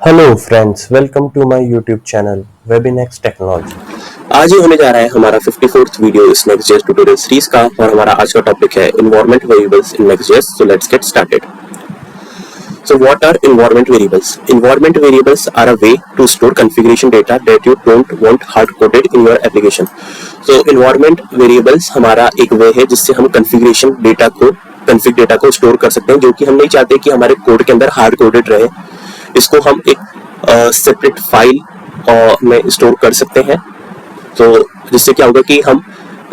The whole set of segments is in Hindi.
Hello friends, welcome to my YouTube channel Webinex technology. आज ये होने जा रहा है हमारा 54th वीडियो इस Next.js ट्यूटोरियल सीरीज का और हमारा आज का टॉपिक है environment variables in Next.js। So let's get started. So what are environment variables? Environment variables are a way to store configuration data that you don't want hard-coded in your application. So environment variables हमारा एक वे है जिससे हम config डेटा को स्टोर कर सकते हैं, जो कि हम नहीं चाहते कि हमारे कोड के अंदर हार्ड कोडेड रहे। इसको हम एक सेपरेट फाइल में स्टोर कर सकते हैं, तो जिससे क्या होगा कि हम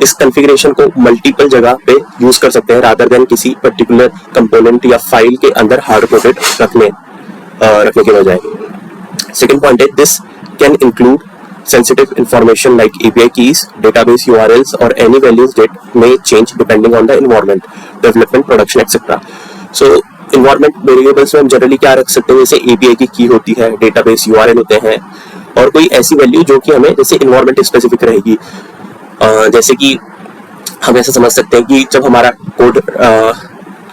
इस कॉन्फ़िगरेशन को मल्टीपल जगह पे यूज कर सकते हैं रादर देन किसी पर्टिकुलर कंपोनेंट या फाइल के अंदर हार्ड कोडेड रखने के बजाय। सेकंड पॉइंट है, this can include sensitive information like API keys, database URLs or any values that may change depending on the environment, development, production, etc. So environment variables में हम जनरली क्या रख सकते हैं, जैसे API की की होती है, database URL होते हैं और कोई ऐसी वैल्यू जो कि हमें जैसे environment स्पेसिफिक रहेगी। जैसे कि हम ऐसा समझ सकते हैं कि जब हमारा code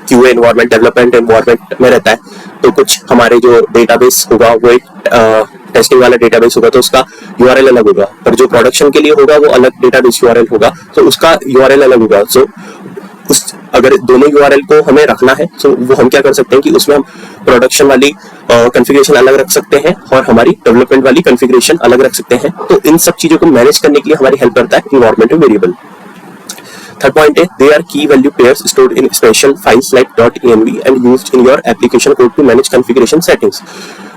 QA environment, development environment में रहता है, तो कुछ हमारे जो डेटाबेस होगा वो एक टेस्टिंग वाला डेटाबेस होगा, तो उसका URL अलग होगा, पर जो प्रोडक्शन के लिए होगा वो अलग डेटाबेस URL होगा, तो उसका URL अलग होगा। सो अगर दोनों URL को हमें रखना है तो वो हम क्या कर सकते हैं कि उसमें हम प्रोडक्शन वाली कॉन्फ़िगरेशन अलग रख सकते हैं और हमारी डेवलपमेंट वाली कॉन्फ़िगरेशन अलग रख सकते हैं। तो इन सब चीजों को मैनेज करने के लिए हमारी हेल्प करता है एनवायरनमेंट वेरिएबल। थर्ड पॉइंट है, they are key value pairs stored in special files like .env and used in your application code to manage configuration settings.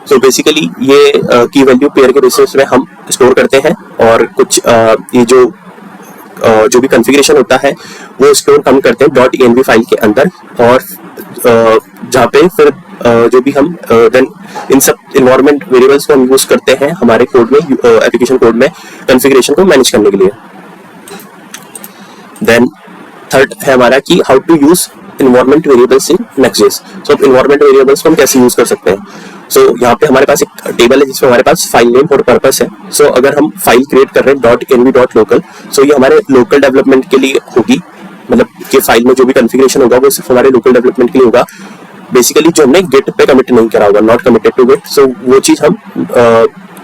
So basically ये की वैल्यू पेयर के बेसिस में हम स्टोर करते हैं और कुछ ये जो भी कॉन्फ़िगरेशन होता है वो स्टोर हम करते हैं .env फाइल के अंदर, और जहाँ पे फिर जो भी हम देन इन सब एनवायरनमेंट वेरिएबल्स को हम यूज करते हैं हमारे कोड में, एप्लीकेशन कोड में कॉन्फ़िगरेशन को मैनेज करने के लिए। देन थर्ड है हमारा कि how to use environment variables in Next.js। So अब एनवायरनमेंट वेरिएबल्स को हम कैसे यूज कर सकते हैं। सो यहाँ पे हमारे पास एक टेबल है जिसमें हमारे पास फाइल नेम और पर्पस है। सो अगर हम फाइल क्रिएट कर रहे हैं .env.local, सो ये हमारे लोकल डेवलपमेंट के लिए होगी, मतलब कि फाइल में जो भी कॉन्फ़िगरेशन होगा वो सिर्फ हमारे लोकल डेवलपमेंट के लिए होगा। बेसिकली जो हमने गिट पे कमिट नहीं करा होगा, नॉट कमिटेड टू गिट, सो वो चीज हम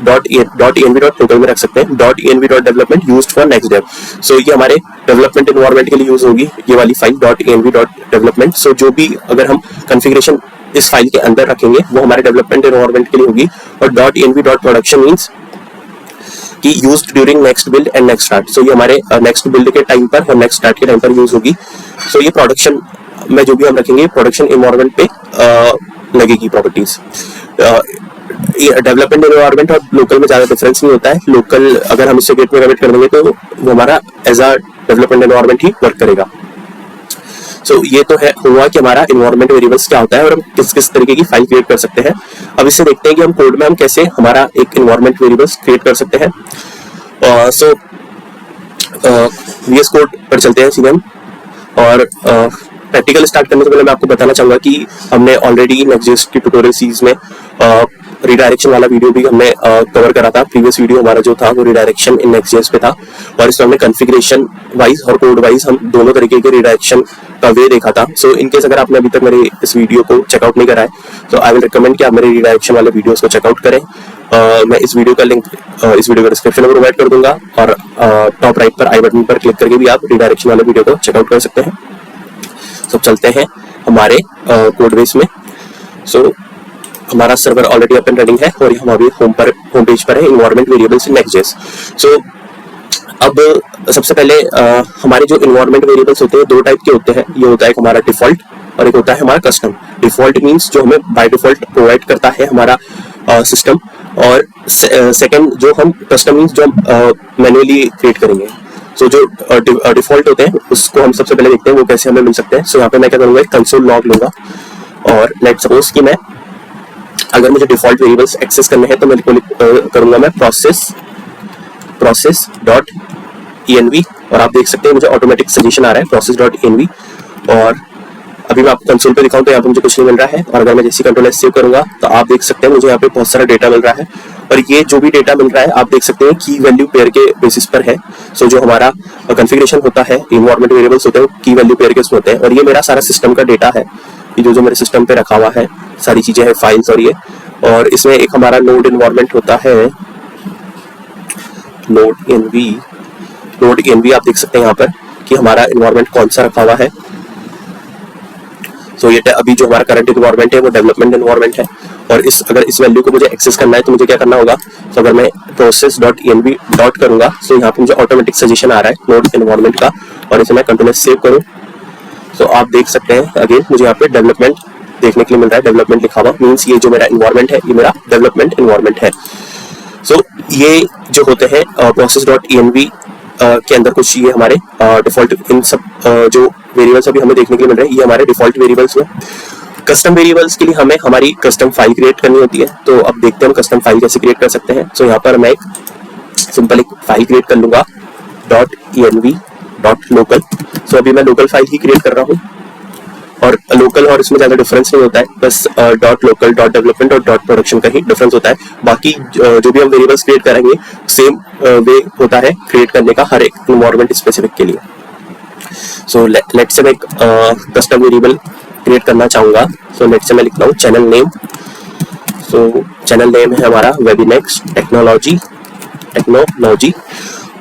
.env.local में रख सकते हैं। .env.development यूज्ड फॉर Next.dev, सो ये हमारे डेवलपमेंट एनवायरनमेंट के लिए यूज होगी ये वाली फाइल .env.development। सो जो भी अगर हम कॉन्फ़िगरेशन इस फाइल के अंदर रखेंगे वो हमारे डेवलपमेंट एनवायरनमेंट के लिए होगी। और .env.production मींस कि used during next build and next start, so ये हमारे नेक्स्ट बिल्ड के टाइम पर और नेक्स्ट स्टार्ट के टाइम पर यूज होगी। सो ये प्रोडक्शन में जो भी हम रखेंगे प्रोडक्शन एनवायरनमेंट पे लगेगी प्रॉपर्टीज। डेवलपमेंट एनवायरनमेंट और लोकल में ज्यादा डिफरेंस नहीं होता है। लोकल अगर हम इसे गिट में कमिट कर देंगे तो वो हमारा एज अ डेवलपमेंट एनवायरनमेंट ही वर्क करेगा। सो ये तो है हुआ कि हमारा एनवायरनमेंट वेरिएबल्स क्या होता है और हम किस किस तरीके की फाइल क्रिएट कर सकते हैं। अब इससे देखते हैं कि हम कोड में हम कैसे हमारा एक एनवायरनमेंट वेरिएबल्स क्रिएट कर सकते हैं। सो VS कोड पर चलते हैं सीधे हम, और प्रैक्टिकल स्टार्ट करने से पहले मैं आपको बताना चाहूंगा कि हमने ऑलरेडी Next.js की ट्यूटोरियल सीरीज में रिडायरेक्शन वाला वीडियो भी हमने कवर करा था। प्रीवियस वीडियो हमारा जो था वो रिडायरेक्शन इन Next.js पे था, और इसमें हमने कॉन्फ़िगरेशन वाइज और कोड वाइज हम दोनों तरीके के रिडायरेक्शन का वे देखा था। सो इनकेस अगर आपने अभी तक मेरे इस वीडियो को चेकआउट नहीं करा है तो आई विल रिकमेंड कि आप मेरे रिडायरेक्शन वाले वीडियोस को चेकआउट करें। मैं इस वीडियो का लिंक इस वीडियो का डिस्क्रिप्शन में प्रोवाइड कर दूंगा, और टॉप राइट पर आई बटन पर क्लिक करके भी आप रिडायरेक्शन वाले वीडियो को चेकआउट कर सकते हैं। तो चलते हैं हमारे कोड बेस में। सो हमारा server already up and running है और हम अभी होम पेज पर है environment variables in Next.js। So अब सबसे पहले हमारे जो एनवायरनमेंट वेरिएबल्स होते हैं दो टाइप के होते हैं। ये होता है हमारा डिफॉल्ट और एक होता है हमारा कस्टम। डिफॉल्ट मींस जो हमें बाय डिफॉल्ट प्रोवाइड करता है हमारा सिस्टम, और सेकंड जो हम कस्टम मींस जो हम मैन्युअली क्रिएट करेंगे। सो जो डिफॉल्ट होते हैं उसको हम सबसे पहले देखते हैं वो कैसे हमें मिल सकते हैं। सो यहाँ पे मैं क्या करूँगा, एक कंसोल लॉग लूंगा, और लेट सपोज कि मैं अगर मुझे डिफॉल्ट वेरिएबल्स एक्सेस करने हैं तो मैं करूंगा मैं process.env, और आप देख सकते हैं मुझे ऑटोमेटिक सजेशन आ रहा है process.env। और अभी मैं आपको कंसोल पे दिखाऊं तो यहाँ पे मुझे कुछ नहीं मिल रहा है, और अगर मैं जैसे कंट्रोल सेव करूंगा तो आप देख सकते हैं मुझे यहाँ पे बहुत सारा डेटा मिल रहा है। और ये जो भी डेटा मिल रहा है आप देख सकते हैं की वैल्यू पेयर के बेसिस पर है। सो जो हमारा कॉन्फ़िगरेशन होता है, एनवायरनमेंट वेरिएबल्स होते हैं की वैल्यू पेयर के होते हैं, और ये मेरा सारा सिस्टम का डेटा है, ये जो मेरे सिस्टम पे रखा हुआ है सारी चीजें हैं, फाइल्स और ये और इसमें एक हमारा नोड इन्वायरमेंट होता है, नोड एनवी आप देख सकते हैं यहाँ पर कि हमारा इन्वायरमेंट कौन सा रखा हुआ है। तो ये अभी जो हमारा करंट इन्वायरमेंट है वो डेवलपमेंट इन्वायरमेंट है, और अगर इस वैल्यू को मुझे एक्सेस करना है तो मुझे क्या करना होगा, तो अगर मैं process.env डॉट करूंगा तो यहाँ पे मुझे ऑटोमेटिक सजेशन आ रहा है नोड इन्वायरमेंट का, और इसे मैं कंट्रोल सेव करूँ तो आप देख सकते हैं अगेन मुझे यहाँ पे डेवलपमेंट देखने के लिए मिल रहा है। डेवलपमेंट लिखा हुआ मीन्स ये जो मेरा इन्वायरमेंट है ये मेरा डेवलपमेंट इन्वायरमेंट है। सो ये जो होते हैं process.env के अंदर कुछ ये हमारे डिफॉल्ट इन सब जो वेरिएबल्स अभी हमें देखने के लिए मिल रहे हैं ये हमारे डिफॉल्ट वेरिएबल्स में। कस्टम वेरिएबल्स के लिए हमें हमारी कस्टम फाइल क्रिएट करनी होती है, तो अब देखते हैं हम कस्टम फाइल कैसे क्रिएट कर सकते हैं। सो यहाँ पर मैं एक सिंपल एक फाइल क्रिएट कर लूंगा .env.local। सो अभी मैं लोकल फाइल ही क्रिएट कर रहा हूँ, और लोकल और इसमें ज्यादा डिफरेंस नहीं होता है, बस .local .development और .production का ही डिफरेंस होता है। बाकी जो भी हम वेरिएबल्स क्रिएट करेंगे सेम वे होता है क्रिएट करने का हर एक इन्वायरमेंट स्पेसिफिक के लिए। सो लेट्स से मैं एक कस्टम वेरिएबल क्रिएट करना चाहूंगा। सो लेट्स से मैं लिखता हूँ चैनल नेम। सो चैनल नेम है हमारा वेबिनेक्स टेक्नोलॉजी,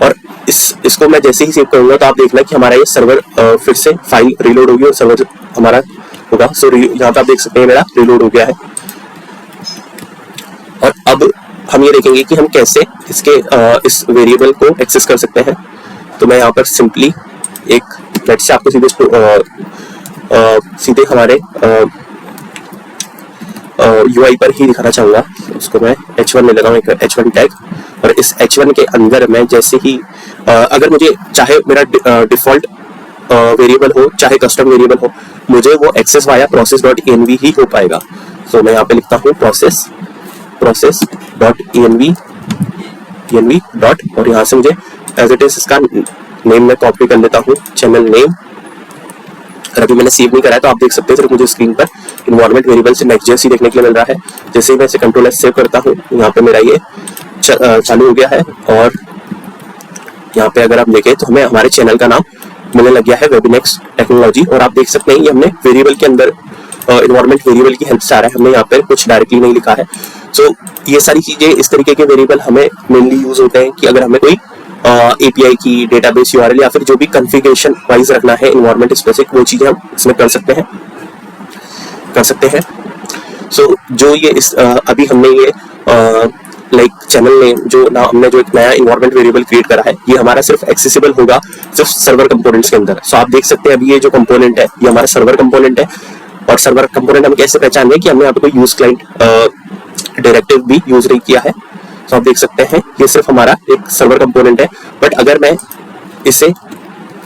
और इसको मैं जैसे ही सेव करूंगा तो आप देखना कि हमारा ये सर्वर फिर से फाइल रीलोड होगी और सर्वर हमारा होगा। सो यहाँ पे आप देख सकते हैं मेरा रीलोड हो गया है, और अब हम ये देखेंगे कि हम कैसे इसके इस वेरिएबल को एक्सेस कर सकते हैं। तो मैं यहाँ पर सिंपली एक लेट्स से आपको सीधे हमारे UI पर ही दिखाना चाहूंगा। उसको मैं H1 ले लेता हूँ, एक H1 टैग, और इस H1 के अंदर मैं जैसे ही अगर मुझे चाहे मेरा डिफॉल्ट वेरिएबल हो चाहे कस्टम वेरिएबल हो, मुझे वो एक्सेस वाया process.env ही हो पाएगा। तो मैं यहाँ पे लिखता हूँ process.env डॉट, और यहाँ से मुझे एज इट इज इसका नेम मैं कॉपी कर लेता हूँ, चैनल नेम। और अभी मैंने सेव नहीं करा है तो आप देख सकते हैं सिर्फ मुझे स्क्रीन पर इन्वायरमेंट वेरिएबल से नेक्स्ट देखने के लिए मिल रहा है। जैसे ही मैं इसे कंट्रोल एस सेव करता हूँ यहाँ पे मेरा ये चालू हो गया है, और यहाँ पे अगर आप देखें तो हमें हमारे चैनल का नाम मिलने लग गया है वेबिनेक्स टेक्नोलॉजी। और आप देख सकते हैं ये हमने वेरिएबल के अंदर इन्वायरमेंट वेरिएबल की हेल्प से आ रहा है, हमने यहाँ पे कुछ डायरेक्टली नहीं लिखा है। सो ये सारी चीजें इस तरीके के वेरिएबल हमें मेनली यूज होते हैं कि अगर हमें कोई API की डेटाबेस URL या फिर जो भी कॉन्फ़िगरेशन वाइज रखना है इन्वायरमेंट स्पेसिफिक, वो चीजें हम इसमें कर सकते हैं। सो जो ये इस अभी हमने ये लाइक चैनल नेम जो ना हमने जो एक नया इन्वायरमेंट वेरिएबल क्रिएट करा है ये हमारा सिर्फ एक्सेसिबल होगा सिर्फ सर्वर कंपोनेंट्स के अंदर। सो आप देख सकते हैं अभी ये जो कंपोनेंट है ये हमारा सर्वर कंपोनेंट है, और सर्वर कंपोनेंट हम कैसे पहचानेंगे कि हमने यहाँ पे कोई यूज क्लाइंट डायरेक्टिव भी यूज नहीं किया है। तो आप देख सकते हैं ये सिर्फ हमारा एक सर्वर कंपोनेंट है, बट अगर मैं इसे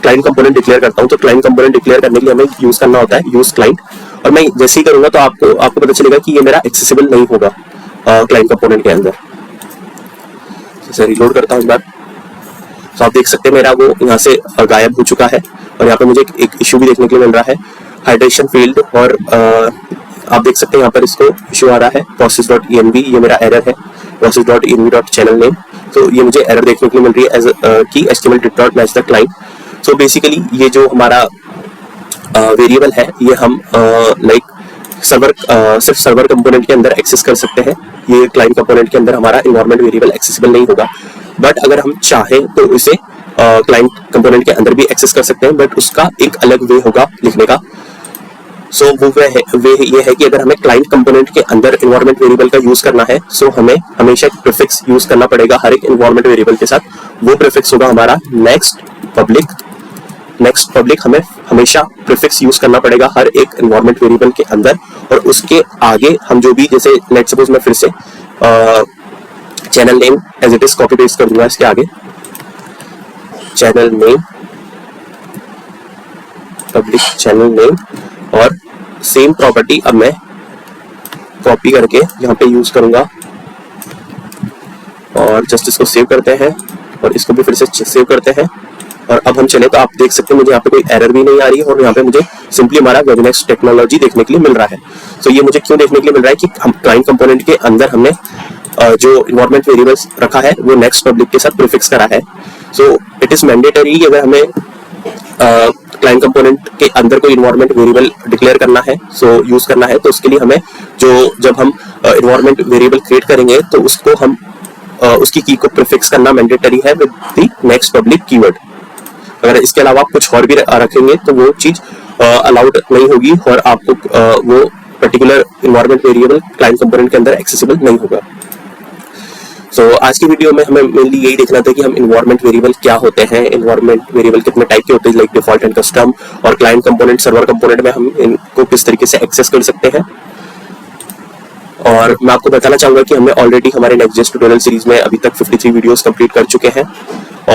क्लाइंट कंपोनेंट डिक्लेयर करता हूं तो क्लाइंट कंपोनेंट डिक्लेयर करने के लिए हमें यूज करना होता है यूज क्लाइंट, और मैं जैसे ही करूंगा तो आपको पता चलेगा कि ये मेरा एक्सेसिबल नहीं होगा क्लाइंट कंपोनेंट के अंदर। जैसे रिलोड करता हूं एक बार तो आप देख सकते हैं मेरा वो यहाँ से गायब हो चुका है, और यहाँ पे मुझे एक इशू भी देखने के लिए मिल रहा है हाइड्रेशन फील्ड, और आप देख सकते हैं यहाँ पर इसको इशू आ रहा है process.env, ये मेरा एरर है process.env.channel name। तो ये मुझे एरर देखने के लिए मिल रही है एज कि HTML did not match the client। So basically ये जो हमारा वेरिएबल है ये हम लाइक सिर्फ सर्वर कंपोनेंट के अंदर एक्सेस कर सकते हैं, ये क्लाइंट कंपोनेंट के अंदर हमारा इन्वायरमेंट वेरिएबल एक्सेसिबल नहीं होगा। बट अगर हम चाहें तो इसे क्लाइंट कंपोनेंट के अंदर भी एक्सेस कर सकते हैं, बट उसका एक अलग वे होगा लिखने का। सो वो वे ये है कि अगर हमें क्लाइंट कंपोनेंट के अंदर इन्वायरमेंट वेरिएबल का यूज करना है सो हमें हमेशा एक प्रीफिक्स यूज करना पड़ेगा हर एक इन्वायरमेंट वेरिएबल के साथ। वो प्रीफिक्स होगा हमारा नेक्स्ट पब्लिक हमें हमेशा प्रीफिक्स यूज करना पड़ेगा हर एक इन्वायरमेंट वेरिएबल के अंदर, और उसके आगे हम जो भी जैसे लेट्स सपोज मैं फिर से channel name as it is copy paste कर दूंगा इसके आगे, channel name public channel name, और सेम प्रॉपर्टी अब मैं कॉपी करके यहाँ पे यूज करूंगा, और जस्ट इसको सेव करते हैं और इसको भी फिर से सेव करते हैं। और अब हम चले तो आप देख सकते हैं मुझे यहाँ पे कोई एरर भी नहीं आ रही है, और यहाँ पे मुझे सिंपली हमारा वेबिनेक्स टेक्नोलॉजी देखने के लिए मिल रहा है। तो ये मुझे क्यों देखने के लिए मिल रहा है कि हम क्लाइंट कंपोनेंट के अंदर हमने जो इन्वायरमेंट वेरिएबल्स रखा है वो नेक्स्ट पब्लिक के साथ प्रीफिक्स करा है। सो इट इज मैंडेटरी अगर हमें क्लाइंट कंपोनेंट के अंदर कोई इन्वायरमेंट वेरिएबल डिक्लेयर करना है, यूज करना है, तो उसके लिए हमें जब हम इन्वायरमेंट वेरिएबल क्रिएट करेंगे तो उसको हम उसकी की को प्रीफिक्स करना मैंडेटरी है with the next public keyword. अगर इसके अलावा आप कुछ और भी रखेंगे तो वो चीज अलाउड नहीं होगी और आपको वो particular environment variable client component के अंदर एक्सेसिबल नहीं होगा। आज की वीडियो में हमें मेनली यही देखना था कि हम इन्वायरमेंट वेरिएबल क्या होते हैं, इन्वायरमेंट वेरिएबल कितने टाइप के होते हैं, लाइक डिफॉल्ट एंड कस्टम, और क्लाइंट कंपोनेंट, सर्वर कंपोनेंट में हम इनको किस तरीके से एक्सेस कर सकते हैं। और मैं आपको बताना चाहूंगा कि हमने ऑलरेडी हमारे नेक्स्ट ट्यूटोरियल सीरीज में अभी तक 53 वीडियोस कंप्लीट कर चुके हैं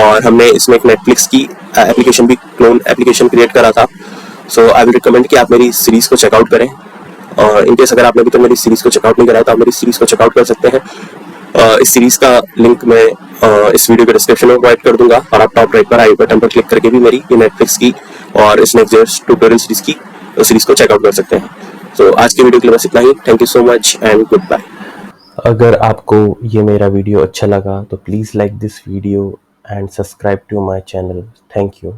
और हमने इसमें एक नेटफ्लिक्स की एप्लीकेशन भी, क्लोन एप्लीकेशन क्रिएट करा था। आई विल रिकमेंड कि आप मेरी सीरीज को चेकआउट करें, और इनकेस अगर आपने अभी तक मेरी सीरीज को चेकआउट नहीं करा तो आप मेरी सीरीज को चेकआउट कर सकते हैं। इस सीरीज का लिंक मैं इस वीडियो के डिस्क्रिप्शन में प्रोवाइड कर दूंगा, और आप टॉप राइट पर आई बटन पर क्लिक करके भी मेरी ये नेटफ्लिक्स की और इस नेक्स्ट ट्यूटोरियल सीरीज को चेकआउट कर सकते हैं। आज के वीडियो के लिए बस इतना ही। Thank you so much and good bye. अगर आपको ये मेरा वीडियो अच्छा लगा तो please like this video and subscribe to my channel. Thank you.